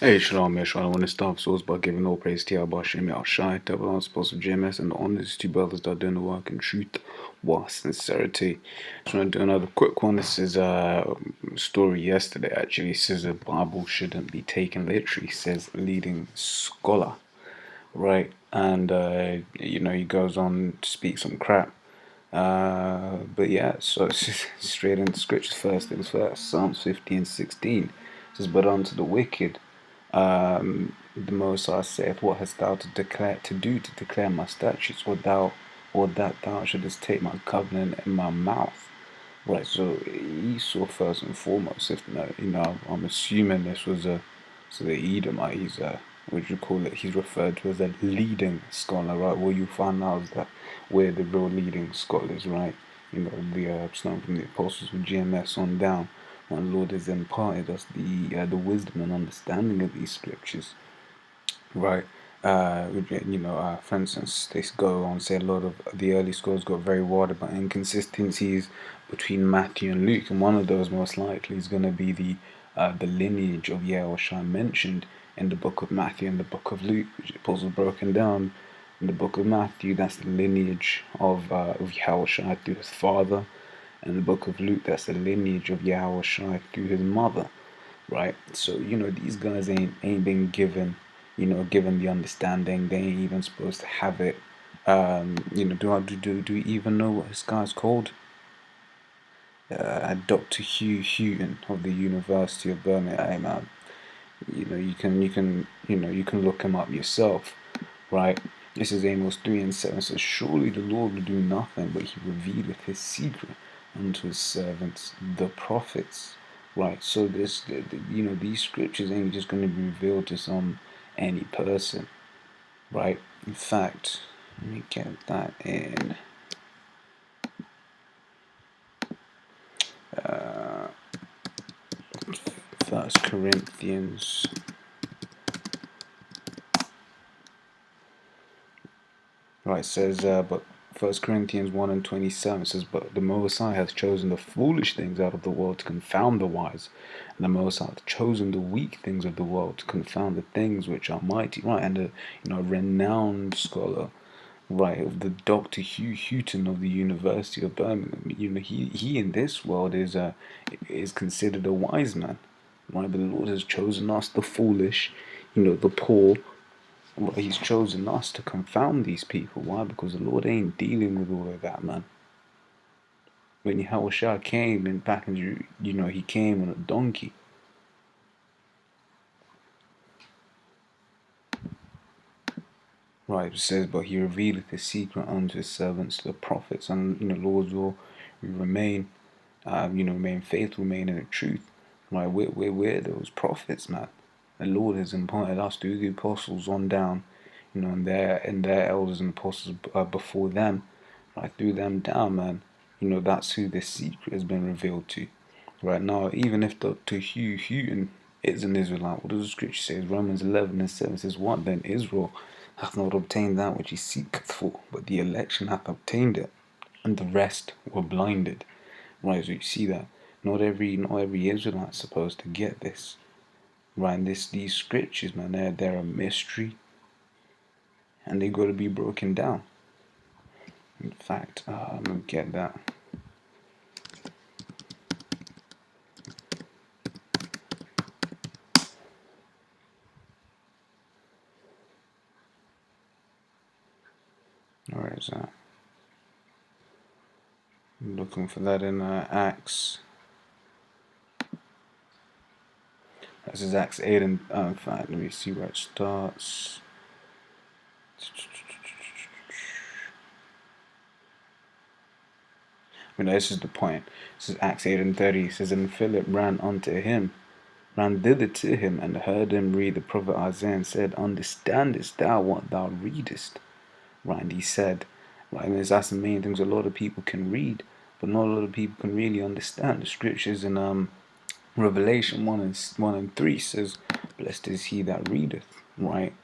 Hey, Shalom, Yeshua. I want to start source by giving all praise to Yahweh Shem Yahushai, the everlasting spouse of GMS, and the honors to brothers that are doing the work in truth, with sincerity. Just want to do another quick one. This is a story yesterday, actually. It says the Bible shouldn't be taken literally, says leading scholar, right? And, he goes on to speak some crap. But yeah, so it's just straight into scriptures. First things first, Psalms 50:16 says, "But unto the wicked, the Most High saith, What hast thou to declare my statutes, or that thou shouldest take my covenant in my mouth?" Right. So Esau first and foremost. If I'm assuming this was the Edomite. He's what do you call it? He's referred to as a leading scholar, right? What you find out is that we're the real leading scholars, right? Starting from the apostles of GMS on down. Our Lord has imparted us the wisdom and understanding of these scriptures, right? For instance, they go on to say a lot of the early scholars got very worried about inconsistencies between Matthew and Luke, and one of those most likely is going to be the lineage of Yahushua mentioned in the book of Matthew and the book of Luke, which the apostles broken down. In the book of Matthew, that's the lineage of Yahushua through his father. In the book of Luke, that's the lineage of Yahushua through his mother, right? So these guys ain't been given the understanding. They ain't even supposed to have it. Do you even know what this guy's called? Dr. Hugh Houghton of the University of Birmingham. Man, you can look him up yourself, right? This is Amos 3:7. Says, "Surely the Lord will do nothing, but he revealeth his secret unto his servants, the prophets." Right. So these scriptures ain't just going to be revealed to any person, right? In fact, let me get that in. 1 Corinthians. Right, it says, but 1 Corinthians 1:27 says, "But the Most High hath chosen the foolish things out of the world to confound the wise, and the Most High hath chosen the weak things of the world to confound the things which are mighty." Right, and a renowned scholar, right, of the Dr. Hugh Houghton of the University of Birmingham. He in this world is considered a wise man, right? But the Lord has chosen us, the foolish, the poor. Well, he's chosen us to confound these people. Why? Because the Lord ain't dealing with all of that, man. When Yahushua came he came on a donkey. Right, it says, "But he revealeth his secret unto his servants, the prophets." And Lord's will, we remain, remain faithful, remain in the truth. Right, we're those prophets, man. The Lord has imparted us through the apostles on down, and their elders and apostles before them, right, through them down, man. That's who this secret has been revealed to. Right now, even if Dr. Hugh Houghton is an Israelite, what does the scripture say? Romans 11:7 says, "What then? Israel hath not obtained that which he seeketh for, but the election hath obtained it, and the rest were blinded." Right, so you see that not every Israelite is supposed to get this. Right, and these scriptures, man, they're a mystery, and they got to be broken down. In fact, I'm gonna get that. Where is that? I'm looking for that in Acts. This is Acts 8 and in fact, let me see where it starts. This is the point. This is Acts 8:30. It says, "And Philip ran thither to him, and heard him read the prophet Isaiah, and said, Understandest thou what thou readest?" Right, and he said, right, and that's the main things a lot of people can read, but not a lot of people can really understand. The scriptures in Revelation 1:3 says, "Blessed is he that readeth," right?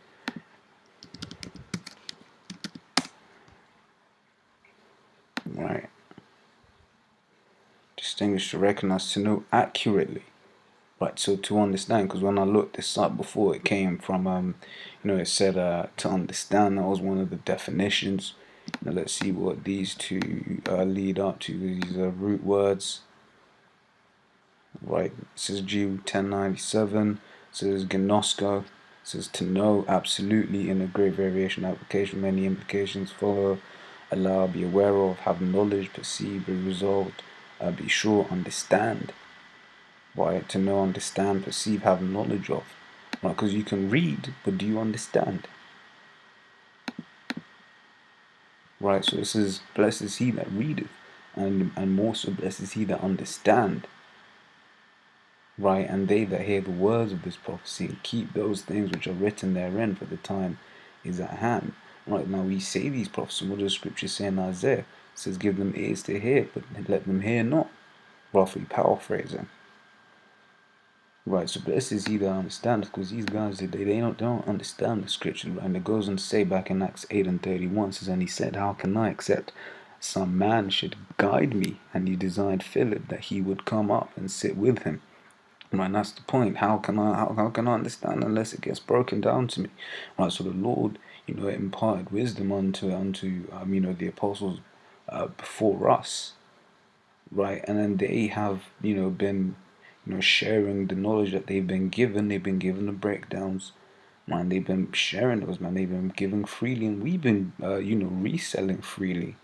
Right. Distinguished to recognize, to know accurately. Right, so to understand, because when I looked this up before, it came from, it said to understand, that was one of the definitions. Now let's see what these two lead up to. These are root words. Right, this is G1097, says gnosko, says to know, absolutely, in a great variation application, many implications follow, allow, be aware of, have knowledge, perceive, be resolved, be sure, understand. Right, to know, understand, perceive, have knowledge of. Right, because you can read, but do you understand? Right, so this is, blessed is he that readeth, and more so blessed is he that understand. Right, and they that hear the words of this prophecy and keep those things which are written therein, for the time is at hand. Right, now we say these prophecies. What does Scripture say in Isaiah? It says, give them ears to hear, but let them hear not. Roughly paraphrasing. Right, so blessed is he that understands, because these guys, they don't understand the Scripture. Right? And it goes on to say back in Acts 8:31, says, and he said, how can I, except some man should guide me? And he desired Philip that he would come up and sit with him. Right, and that's the point. How can I understand unless it gets broken down to me? Right, so the Lord, imparted wisdom unto the apostles before us, right, and then they have been sharing the knowledge that they've been given. They've been given the breakdowns, man. They've been sharing those, man. They've been giving freely, and we've been reselling freely.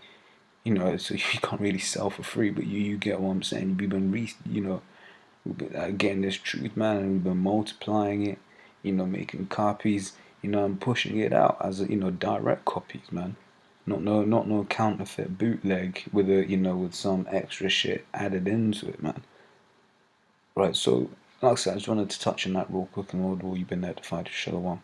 So you can't really sell for free, but you get what I'm saying. We've been we've been getting this truth, man, and we've been multiplying it, making copies, and pushing it out as direct copies, man. Not no counterfeit bootleg with with some extra shit added into it, man. Right, so like I said, I just wanted to touch on that real quick, and all you've been notified to Shalom.